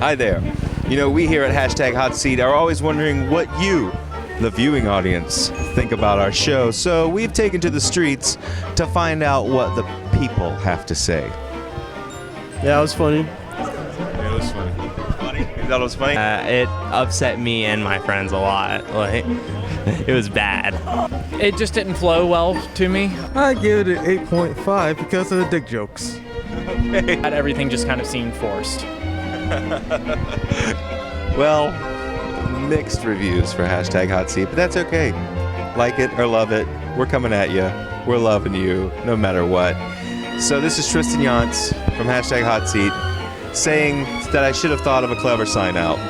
Hi there. You know, we here at #HotSeat are always wondering what you, the viewing audience, think about our show. So we've taken to the streets to find out what the people have to say. Yeah, it was funny. It was funny. Funny? You thought it was funny? It upset me and my friends a lot. Like, it was bad. It just didn't flow well to me. I give it an 8.5 because of the dick jokes. Okay. Everything just kind of seemed forced. Well, mixed reviews for #HotSeat, but that's okay. Like it or love it, we're coming at you. We're loving you, no matter what. So this is Tristan Yonce from #HotSeat saying that I should have thought of a clever sign out.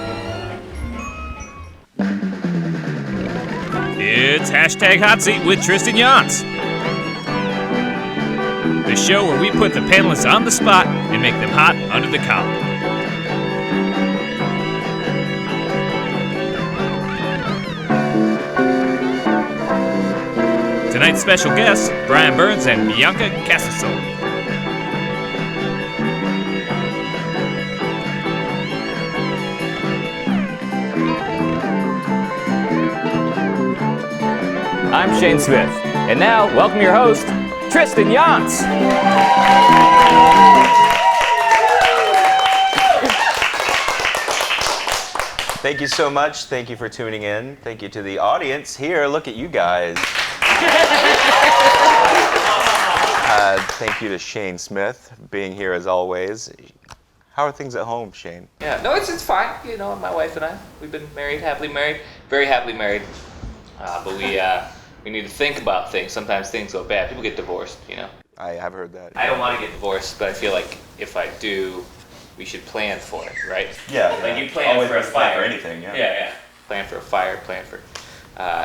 It's #HotSeat with Tristan Yonce, the show where we put the panelists on the spot and make them hot under the collar. Tonight's special guests, Brian Burns and Bianca Casusol. I'm Shane Smith, and now welcome your host, Tristan Yonce. Thank you so much. Thank you for tuning in. Thank you to the audience here. Look at you guys. Thank you to Shane Smith being here as always. How are things at home, Shane? Yeah, no, it's fine. You know, my wife and I, we've been married, happily married, very happily married. But we need to think about things. Sometimes things go bad. People get divorced, you know. I have heard that. I don't want to get divorced, but I feel like if I do, we should plan for it, right? Yeah. Like you plan Always for a plan fire. for anything, yeah. Yeah. Plan for a fire, plan for.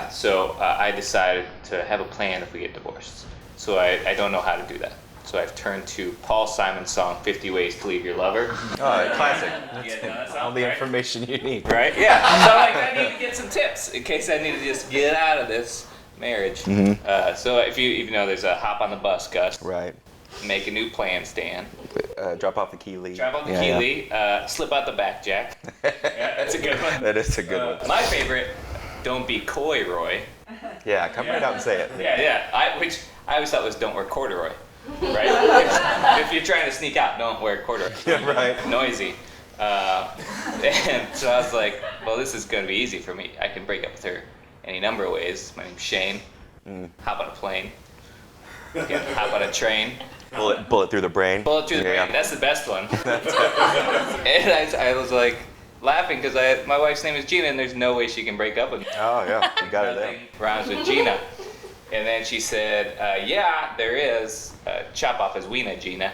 So I decided to have a plan if we get divorced. So I don't know how to do that. So I've turned to Paul Simon's song, 50 Ways to Leave Your Lover. Oh, classic. That's All the information you need. Right? Yeah. So like, I need to get some tips in case I need to just get out of this marriage. Mm-hmm. So if you know, there's a hop on the bus, Gus. Right. Make a new plan, Stan. Drop off the key lead. Drop off the key lead. Slip out the back jack. Yeah, that's a good one. That is a good one. My favorite, don't be coy, Roy. Yeah, come right out and say it. Yeah. Which I always thought was don't wear corduroy. Right? if you're trying to sneak out, don't wear corduroy. Yeah, right. Noisy. And so I was like, well, this is going to be easy for me. I can break up with her any number of ways. My name's Shane. Hop on a plane. Hop on a train. Bullet through the brain. Bullet through the brain. That's the best one. And I was like laughing because my wife's name is Gina, and there's no way she can break up with me. Oh, yeah. You got it there. Nothing rhymes with Gina. And then she said, yeah, there is. Chop off his wiener, Gina.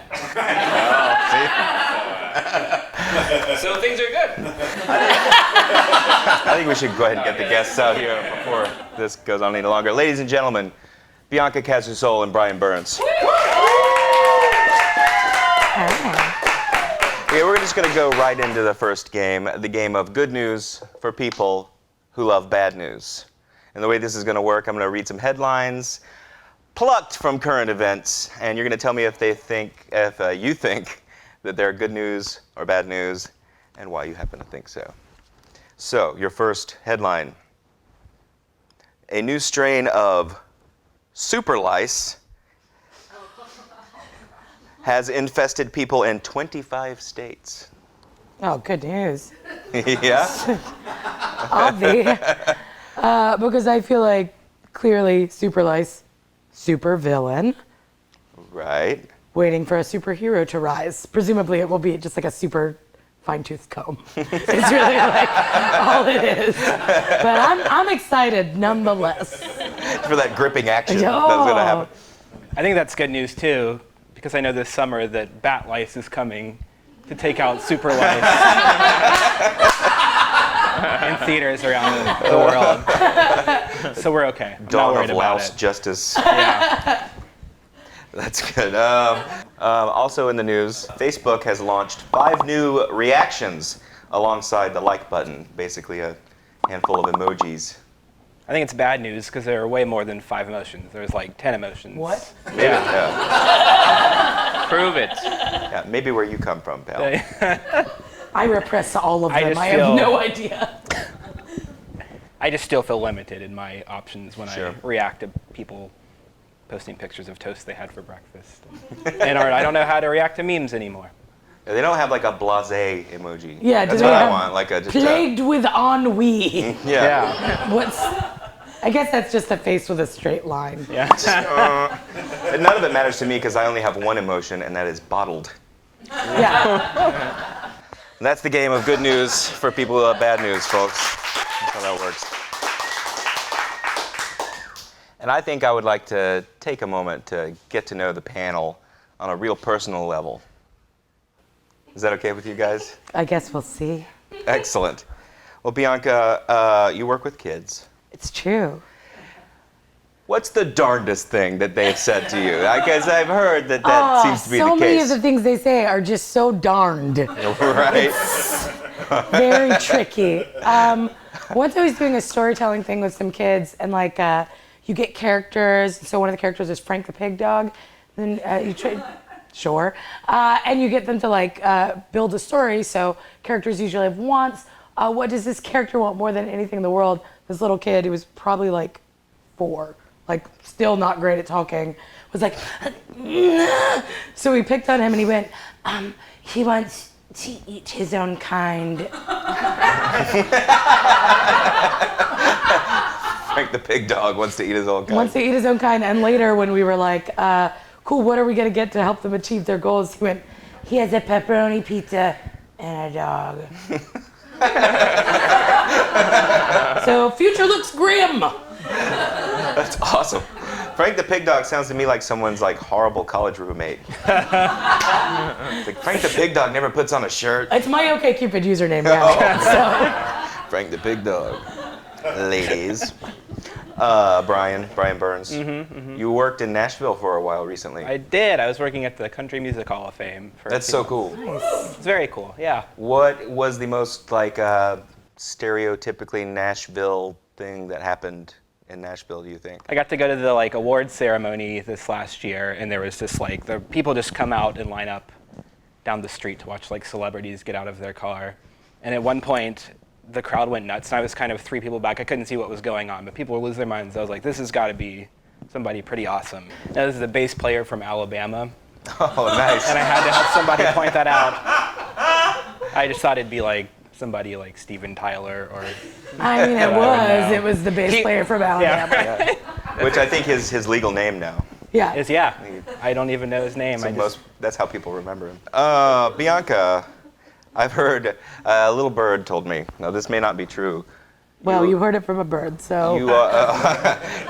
So things are good. I think we should go ahead and get the guests out here before this goes on any longer. Ladies and gentlemen, Bianca Casusol and Brian Burns. Yeah, we're just going to go right into the first game, the game of good news for people who love bad news. And the way this is going to work, I'm going to read some headlines plucked from current events, and you're going to tell me if you think that they're good news or bad news, and why you happen to think so. So, your first headline. A new strain of super lice has infested people in 25 states. Oh, good news. Yeah? I'll be. Because I feel like clearly super lice, super villain. Right. Waiting for a superhero to rise. Presumably it will be just like a super fine-tooth comb. It's really like all it is. But I'm excited nonetheless. For that gripping action that's going to happen. I think that's good news too, because I know this summer that bat lice is coming to take out super lice in theaters around the world. So we're okay. I'm not Dawn worried of about louse it. justice. Yeah. That's good. Also in the news, Facebook has launched 5 new reactions alongside the like button, basically a handful of emojis. I think it's bad news because there are way more than 5 emotions. There's like 10 emotions. What? Yeah. Prove it. Yeah, maybe where you come from, pal. I repress all of I them. just I have feel- no idea. I just still feel limited in my options when Sure. I react to people posting pictures of toast they had for breakfast. And I don't know how to react to memes anymore. They don't have like a blasé emoji. Yeah, do that's they what I have want. Like a just plagued with ennui. yeah. What's? I guess that's just a face with a straight line. Yeah. And none of it matters to me because I only have one emotion, and that is bottled. Yeah. And that's the game of good news for people who have bad news, folks. That's how that works. And I think I would like to take a moment to get to know the panel on a real personal level. Is that okay with you guys? I guess we'll see. Excellent. Well, Bianca, you work with kids. It's true. What's the darndest thing that they've said to you? I guess I've heard that seems to be so the many case. of the things they say are just so darned. Right? Very tricky. Once I was doing a storytelling thing with some kids, and like you get characters. So one of the characters is Frank the pig dog. Then you try, sure, and you get them to like build a story. So characters usually have wants. What does this character want more than anything in the world? This little kid, who was probably like 4, like still not great at talking, was like, so we picked on him and he went, he wants to eat his own kind. Frank the pig dog wants to eat his own kind. Wants to eat his own kind. And later when we were like, cool, what are we gonna get to help them achieve their goals? He went, he has a pepperoni pizza and a dog. So future looks grim. That's awesome. Frank the pig dog sounds to me like someone's like horrible college roommate. It's like Frank the pig dog never puts on a shirt. It's my OkCupid username now. Frank the pig dog. Ladies. Brian Burns. You worked in Nashville for a while recently. I did. I was working at the Country Music Hall of Fame. For That's so cool. It's very cool, yeah. What was the most like stereotypically Nashville thing that happened in Nashville, do you think? I got to go to the like awards ceremony this last year, and there was just like the people just come out and line up down the street to watch like celebrities get out of their car. And at one point, the crowd went nuts, and I was kind of 3 people back. I couldn't see what was going on, but people were losing their minds. I was like, this has got to be somebody pretty awesome. Now, this is the bass player from Alabama. Oh, nice. And I had to have somebody point that out. I just thought it'd be like somebody like Steven Tyler or... I mean, it was the bass player from Alabama. Yeah. Which I think is his legal name now. Yeah. Yeah. I don't even know his name. That's how people remember him. Bianca, I've heard a little bird told me. Now this may not be true. Well, you heard it from a bird, so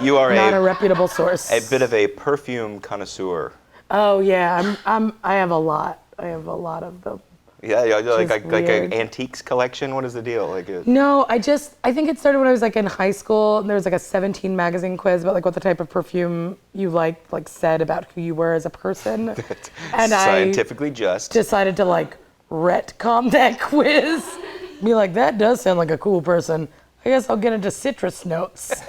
You are not a reputable source. a bit of a perfume connoisseur. Oh yeah, I have a lot. I have a lot of them. Yeah, like Just an weird. antiques collection. What is the deal? No, I think it started when I was like in high school. And there was like a 17 magazine quiz about like what the type of perfume you liked, like said about who you were as a person. And scientifically just. I decided to like retcon that quiz. Be like, that does sound like a cool person. I guess I'll get into citrus notes. So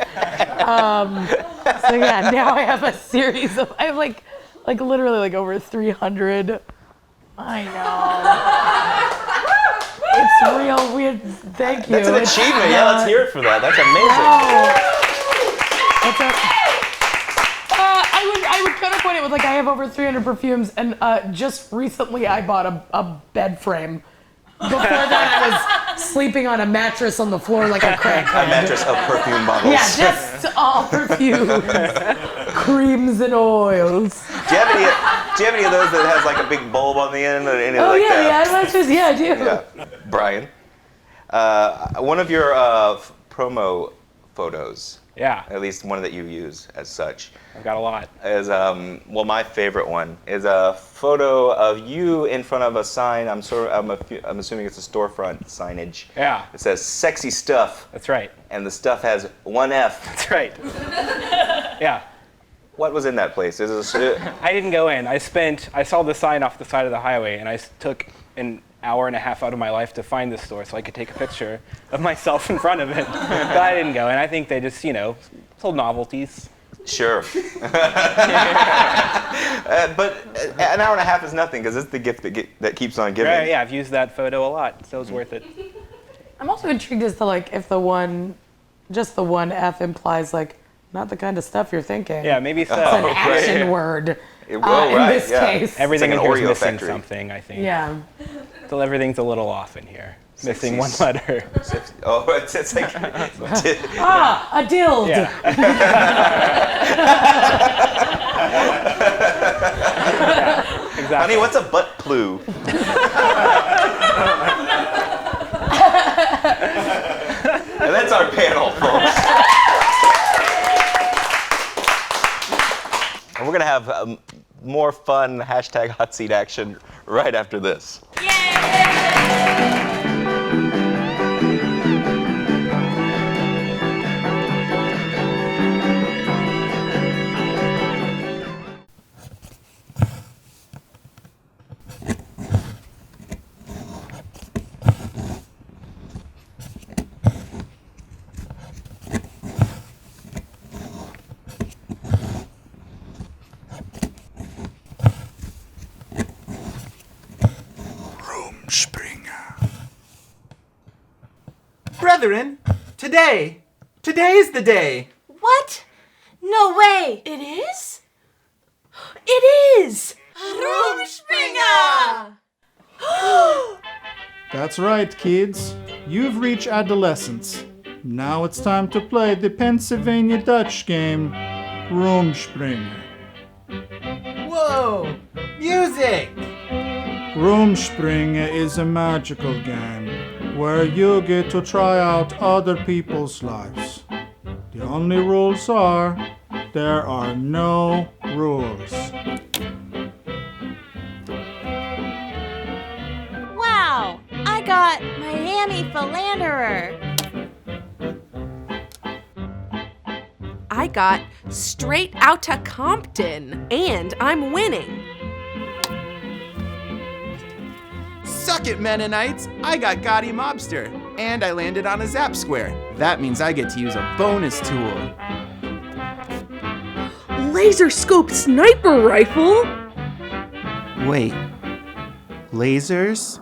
yeah, now I have a series of, I have like literally like over 300. I know. It's real weird. Thank you. That's an achievement. Yeah, let's hear it for that. That's amazing. I would kind of point it with like I have over 300 perfumes, and just recently I bought a bed frame. Before that, I was sleeping on a mattress on the floor like a crackhead. A mattress of perfume bottles. Yeah, just all perfumes, creams and oils. Do you have any of those that has like a big bulb on the end? Or any Oh like yeah, that? yeah, mattress. Yeah, I do. Yeah. Brian, one of your promo photos, Yeah, at least one that you use as such, I've got a lot. is well, my favorite one is a photo of you in front of a sign. I'm assuming it's a storefront signage. Yeah, It says "sexy stuff," that's right. and the stuff has one F. That's right. Yeah. What was in that place? Is it I didn't go in. I saw the sign off the side of the highway, and I took an hour and a half out of my life to find this store so I could take a picture of myself in front of it. But I didn't go, and I think they just, sold novelties. Sure. But an hour and a half is nothing because it's the gift that keeps on giving. Right, yeah, I've used that photo a lot, so it's worth it. I'm also intrigued as to like if just the one F implies like not the kind of stuff you're thinking. Yeah, maybe so. It's an action word in this case. Everything It's in like here an is Oreo missing factory. something, I think. Yeah. So everything's a little off in here. Missing one letter. Oh, it's like A dild. Yeah. Exactly. Honey, what's a butt plue? And that's our panel, folks. And we're going to have more fun hashtag hot seat action right after this. Brethren, today is the day. What? No way. It is? It is! Rumspringa! That's right, kids. You've reached adolescence. Now it's time to play the Pennsylvania Dutch game, Rumspringa. Whoa! Music! Rumspringa is a magical game where you get to try out other people's lives. The only rules are, there are no rules. Wow! I got Miami Philanderer. I got Straight Outta Compton, and I'm winning. Suck it, Mennonites! I got Gotti Mobster, and I landed on a Zap Square. That means I get to use a bonus tool. Laser Scope Sniper Rifle? Wait. Lasers?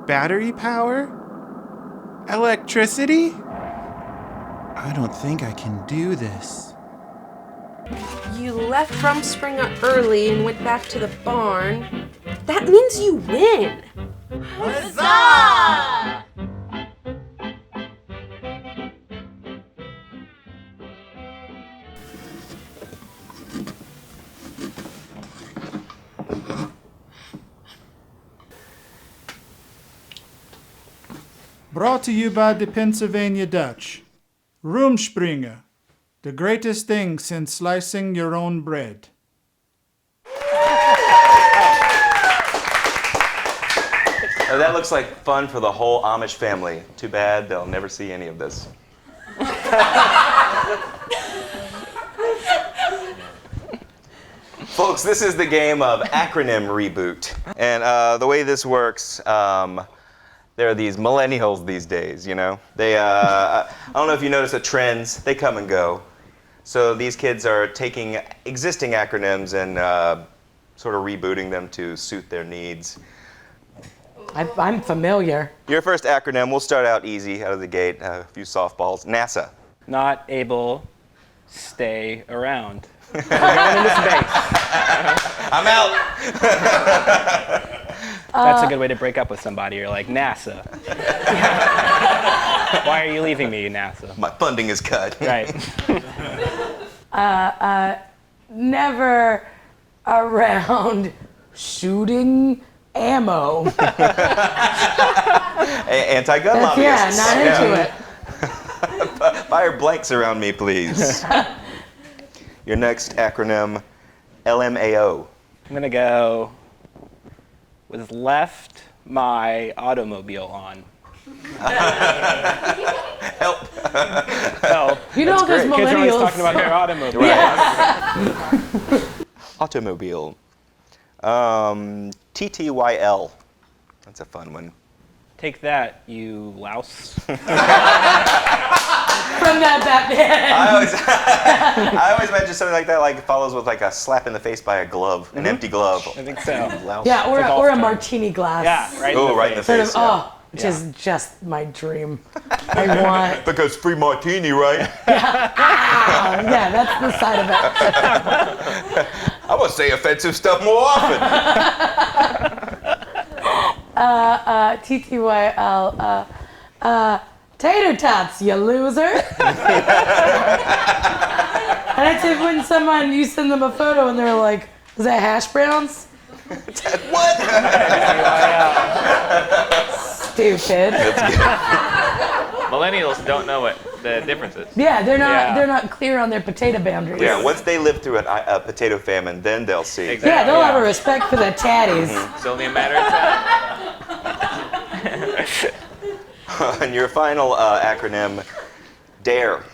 Battery power? Electricity? I don't think I can do this. You left Rumspringa early and went back to the barn. That means you win. Huzzah! Brought to you by the Pennsylvania Dutch. Rumspringa, the greatest thing since slicing your own bread. That looks like fun for the whole Amish family. Too bad they'll never see any of this. Folks, this is the game of acronym reboot. And the way this works, there are these millennials these days, you know? I don't know if you notice the trends, they come and go. So these kids are taking existing acronyms and sort of rebooting them to suit their needs. I'm familiar. Your first acronym, we'll start out easy out of the gate, a few softballs. NASA. Not able, stay around. We're going into space. I'm out. That's a good way to break up with somebody. You're like, NASA. Why are you leaving me, NASA? My funding is cut. Right. Never around shooting ammo. Anti-gun lobbyists. Yeah, not into it. Fire blanks around me, please. Your next acronym, LMAO. I'm going to go with left my automobile on. Help. Help. You know, That's those great. Kids are always millennials. talking about their automobile. Automobile. TTYL. That's a fun one. Take that, you louse. from that Batman. I always imagine something like that, like it follows with like a slap in the face by a glove, an empty glove. I think so. Yeah, or a martini glass. Yeah, right. Right in the Sort face. of, which is just my dream. I want. Because free martini, right? Yeah, that's the side of it. I want to say offensive stuff more often. TTYL. Tater tots, you loser. And I'd say when someone, you send them a photo and they're like, is that hash browns? What? Stupid. Millennials don't know what the difference is. Yeah, they're not clear on their potato boundaries. Yeah, once they live through a potato famine, then they'll see. Exactly. Yeah, they'll have a respect for the tatties. It's only a matter of time. And your final acronym, DARE.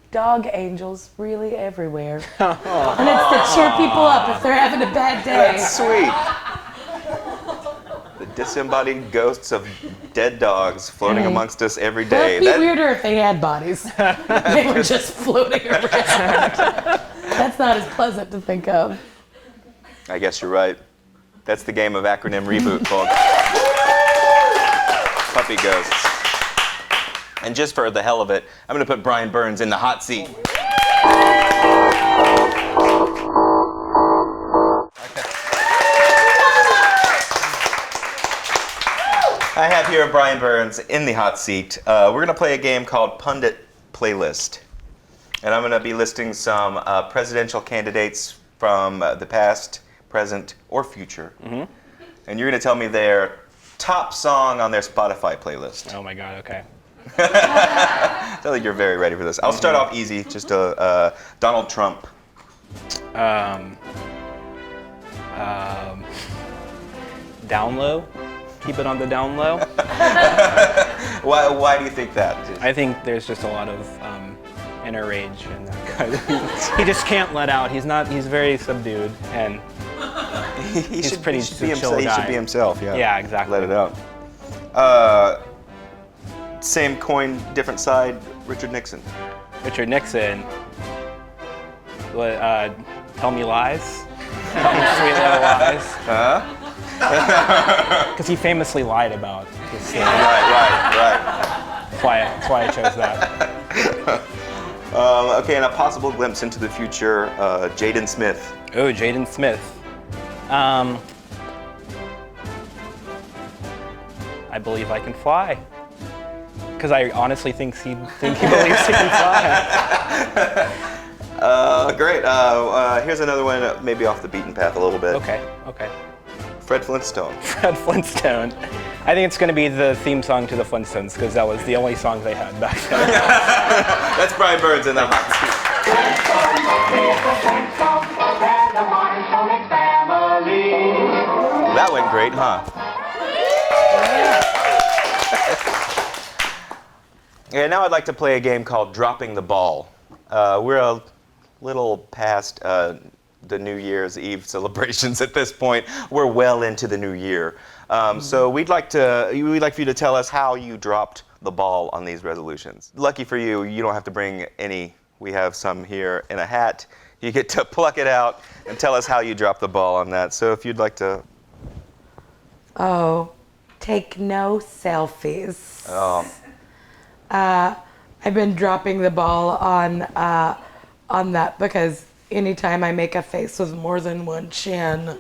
Dog angels really everywhere. And it's to cheer people up if they're having a bad day. That's sweet. The disembodied ghosts of dead dogs floating amongst us every day. That'd be weirder if they had bodies. They were just floating around. That's not as pleasant to think of. I guess you're right. That's the game of acronym reboot, folks. Puppy ghosts. And just for the hell of it, I'm going to put Brian Burns in the hot seat. I have here Brian Burns in the hot seat. We're going to play a game called Pundit Playlist. And I'm going to be listing some presidential candidates from the past, present, or future. Mm-hmm. And you're going to tell me their top song on their Spotify playlist. Oh my God, okay. I feel like you're very ready for this. I'll start off easy, just Donald Trump. Down low. Keep it on the down low. Why do you think that? I think there's just a lot of inner rage and that kind of, he just can't let out. He's very subdued and he's pretty chill guy. He should be himself, yeah. Yeah, exactly. Let it out. Same coin, different side, Richard Nixon. Richard Nixon. Tell me lies. Tell me sweet little lies. Huh? Because he famously lied about his thing. Right. That's why I chose that. Okay, and a possible glimpse into the future, Jaden Smith. Oh, Jaden Smith. I believe I can fly. Because I honestly think he believes he can fly. Great. Here's another one, maybe off the beaten path a little bit. Okay. Fred Flintstone. Fred Flintstone. I think it's going to be the theme song to the Flintstones because that was the only song they had back then. That's Brian Burns in the hot seat. That went great, huh? Yeah, now I'd like to play a game called Dropping the Ball. We're a little past the New Year's Eve celebrations at this point. We're well into the new year. So we'd like for you to tell us how you dropped the ball on these resolutions. Lucky for you, you don't have to bring any. We have some here in a hat. You get to pluck it out and tell us how you dropped the ball on that. So if you'd like to. Oh, take no selfies. Oh. I've been dropping the ball on that because anytime I make a face with more than one chin,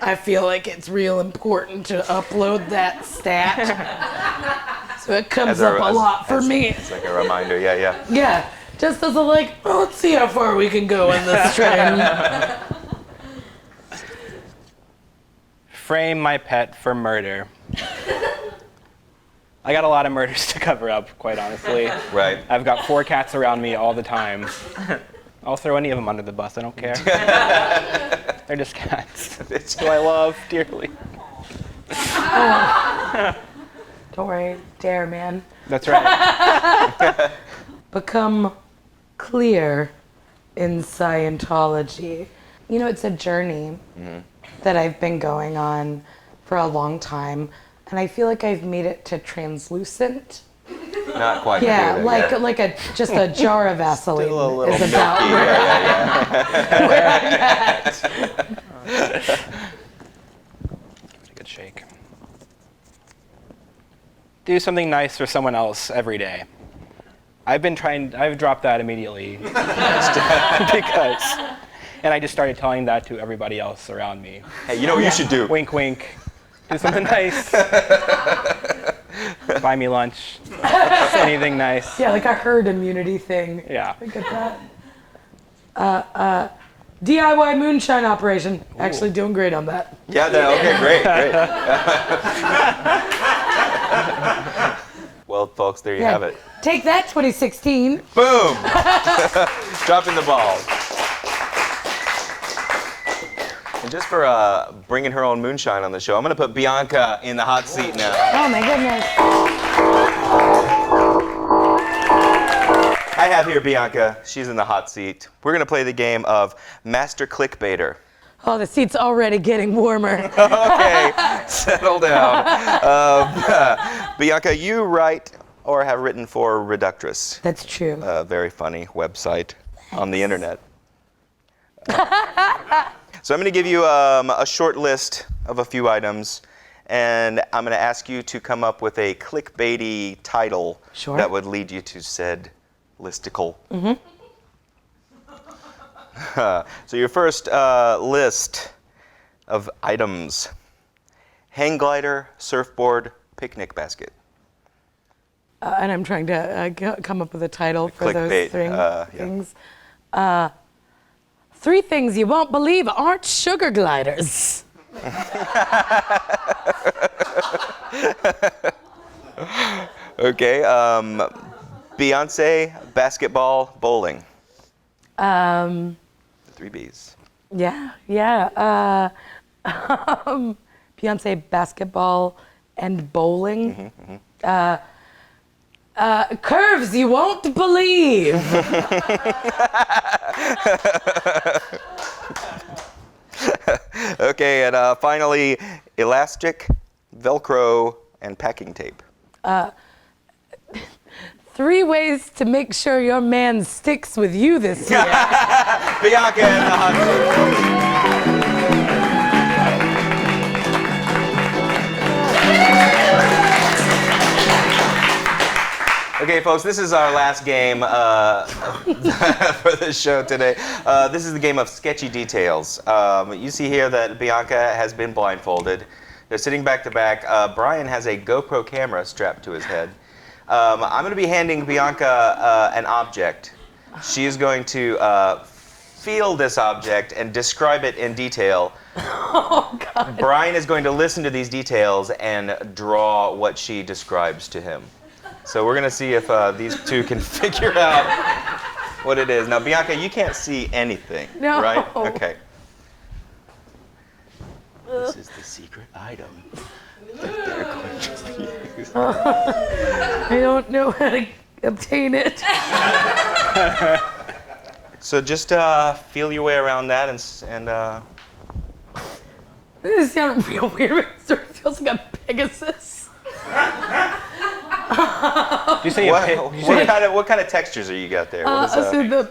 I feel like it's real important to upload that stat. So it comes up a lot for me. It's like a reminder, yeah. Yeah, just as a let's see how far we can go in this train. Frame my pet for murder. I got a lot of murders to cover up, quite honestly. Right. I've got 4 cats around me all the time. I'll throw any of them under the bus, I don't care. They're just cats. Who I love dearly. Don't worry, dare, man. That's right. Become clear in Scientology. You know, it's a journey that I've been going on for a long time, and I feel like I've made it to translucent. Not quite. Yeah, there like yet. like just a jar of Vaseline Still a little is about milky. where I'm at. Give it a good shake. Do something nice for someone else every day. I've dropped that immediately because, and I just started telling that to everybody else around me. Hey, you know what you should do? Wink, wink. Do something nice. Buy me lunch. Anything nice. Yeah, like a herd immunity thing. Yeah. I get that. DIY moonshine operation. Actually doing great on that. Yeah, okay, great. Well, folks, there you have it. Take that, 2016. Boom! Dropping the ball. And just for bringing her own moonshine on the show, I'm going to put Bianca in the hot seat now. Oh my goodness. I have here Bianca. She's in the hot seat. We're going to play the game of Master Clickbaiter. Oh, the seat's already getting warmer. Okay, settle down. Bianca, you write or have written for Reductress. That's true. A very funny website on the internet. So I'm going to give you a short list of a few items, and I'm going to ask you to come up with a clickbaity title that would lead you to said listicle. Mm-hmm. So your first list of items: hang glider, surfboard, picnic basket. And I'm trying to come up with a title for Clickbait, those things. 3 things you won't believe aren't sugar gliders. Okay, Beyonce, basketball, bowling. The 3 Bs. Yeah. Beyonce, basketball, and bowling. Curves you won't believe. Okay, and finally, elastic, Velcro, and packing tape. 3 ways to make sure your man sticks with you this year. Bianca in the hot seat. Okay, folks, this is our last game for the show today. This is the game of sketchy details. You see here that Bianca has been blindfolded. They're sitting back to back. Brian has a GoPro camera strapped to his head. I'm going to be handing Bianca an object. She is going to feel this object and describe it in detail. Oh, God. Brian is going to listen to these details and draw what she describes to him. So we're going to see if these two can figure out what it is. Now, Bianca, you can't see anything, No. right? Okay. This is the secret item that they're going to use. I don't know how to obtain it. So just feel your way around that and This sounds real weird. It sort of feels like a Pegasus. You say what kind of textures are you got there? What is, So the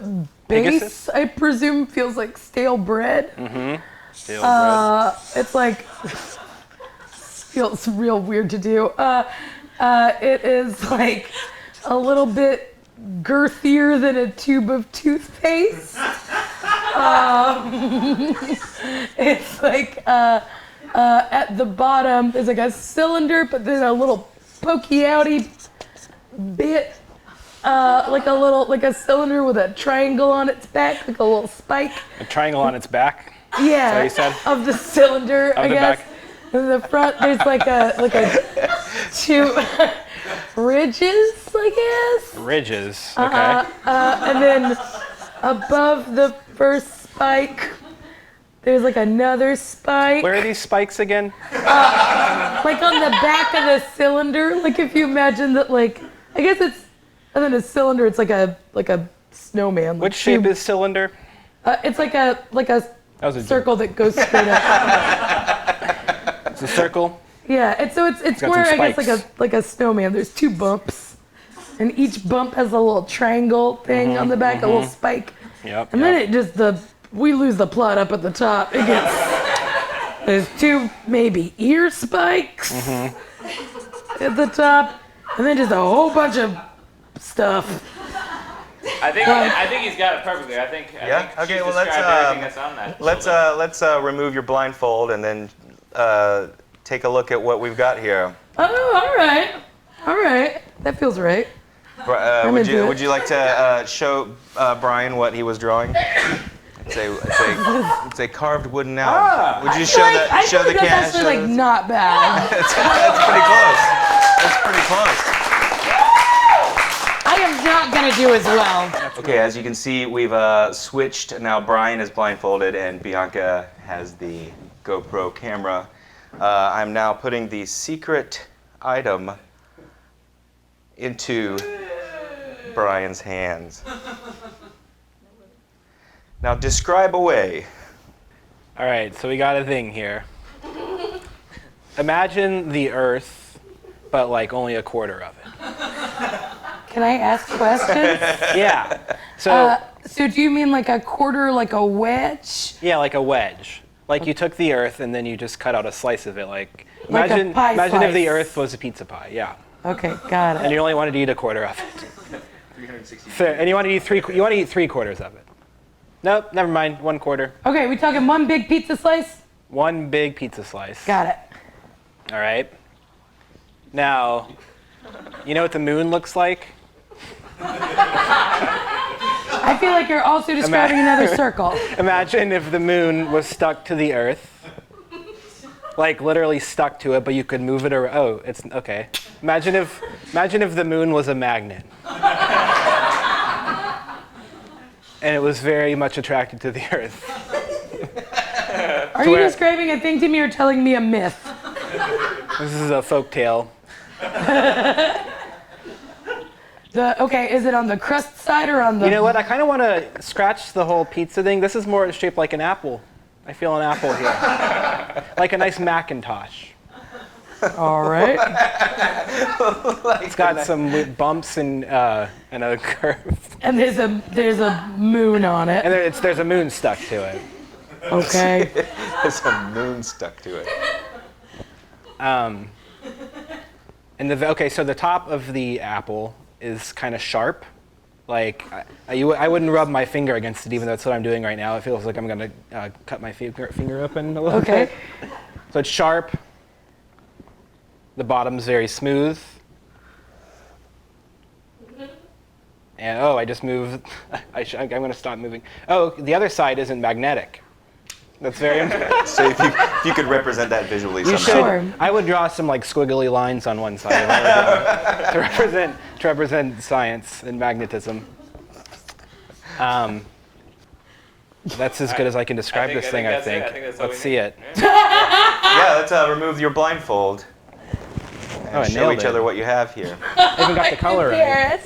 base, Pegasus? I presume, feels like stale bread. Mm-hmm. Stale bread. It's like feels real weird to do. It is like a little bit girthier than a tube of toothpaste. It's like at the bottom there's like a cylinder, but then a little pokey outy bit, like a cylinder with a triangle on its back, like a little spike. A triangle on its back? Yeah, Is that what you said? of the cylinder, Of I the guess. back. In the front, there's like a 2 ridges, I guess. Ridges, okay. And then above the first spike, there's like another spike. Where are these spikes again? Like on the back of the cylinder. Like if you imagine that, like, I guess it's, and then a cylinder, it's like a snowman. Which shape is cylinder? It's like a That was a circle that goes straight up. It's a circle. Yeah, it's got more, some I guess, spikes. like a snowman. There's 2 bumps. And each bump has a little triangle thing on the back, a little spike. Yep. And then it just, we lose the plot up at the top. It gets, there's 2 maybe ear spikes at the top. And then just a whole bunch of stuff. I think he's got it perfectly. I think Okay. she's Well, described everything that's on that. let's remove your blindfold and then take a look at what we've got here. Oh, all right. That feels right. Would you like to show Brian what he was drawing? It's a carved wooden owl. Would you show the I feel like that's actually like not bad. That's pretty close. That's pretty close. I am not gonna do as well. Okay, as you can see, we've switched. Now Brian is blindfolded and Bianca has the GoPro camera. I'm now putting the secret item into Brian's hands. Now describe away. All right, so we got a thing here. Imagine the Earth, but like only a quarter of it. Can I ask questions? Yeah. So do you mean like a quarter, like a wedge? yeah, like a wedge. Like you took the Earth and then you just cut out a slice of it. Like Like a pie imagine if the slice. Earth was a pizza pie. Yeah. Okay, got And it. you only wanted to eat a quarter of it. 360. Fair. And you want to eat 3/4 of it. Nope, never mind. 1/4. Okay, we talking one big pizza slice? One big pizza slice. Got it. All right. Now, you know what the moon looks like? I feel like you're also describing another circle. Imagine if the moon was stuck to the Earth. Like literally stuck to it, but you could move it around. Oh, it's okay. Imagine if the moon was a magnet. And it was very much attracted to the Earth. Are you describing a thing to me or telling me a myth? This is a folk tale. Okay, is it on the crust side or on the... You know what? I kind of want to scratch the whole pizza thing. This is more shaped like an apple. I feel an apple here. Like a nice Macintosh. All right. It's got some bumps and a curve. And there's a moon on it. And there's a moon stuck to it. Okay. There's a moon stuck to it. And so the top of the apple is kind of sharp. Like I wouldn't rub my finger against it, even though that's what I'm doing right now. It feels like I'm gonna cut my finger open a little bit. So it's sharp. The bottom's very smooth. And I just moved. I'm gonna stop moving. Oh, the other side isn't magnetic. That's very important. So if you could represent that visually somehow. Sure. I would draw some like squiggly lines on one side to represent science and magnetism. That's as good as I can describe this thing, I think. Let's see it. Yeah, let's remove your blindfold and show each other what you have here. I even got the color right.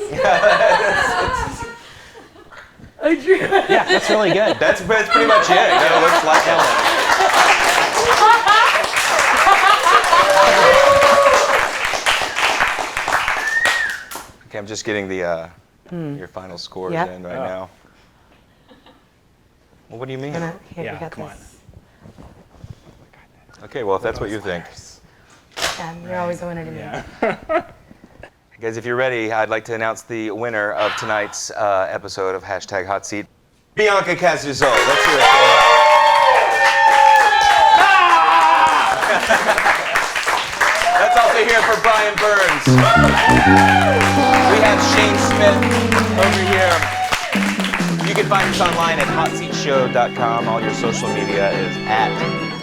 Yeah, that's really good. That's pretty much it. It looks like it. Okay, I'm just getting the your final scores in right now. Well, what do you mean? Yeah, come on. Okay, well, if that's what you think. Yeah, you're always a winner to me. Guys, if you're ready, I'd like to announce the winner of tonight's episode of #HotSeat, Bianca Casusol. Let's hear it for her. Let's also hear it for Brian Burns. We have Shane Smith over here. You can find us online at HotSeatShow.com. All your social media is at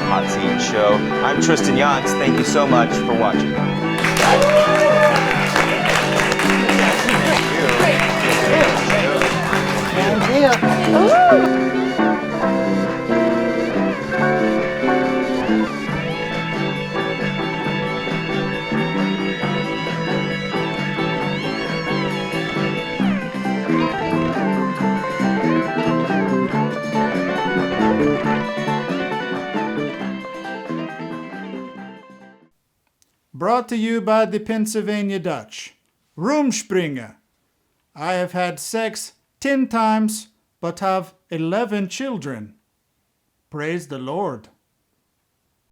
HotSeat Show. I'm Tristan Yonce. Thank you so much for watching. Brought to you by the Pennsylvania Dutch. Rumspringa. I have had sex 10 times, but have 11 children. Praise the Lord.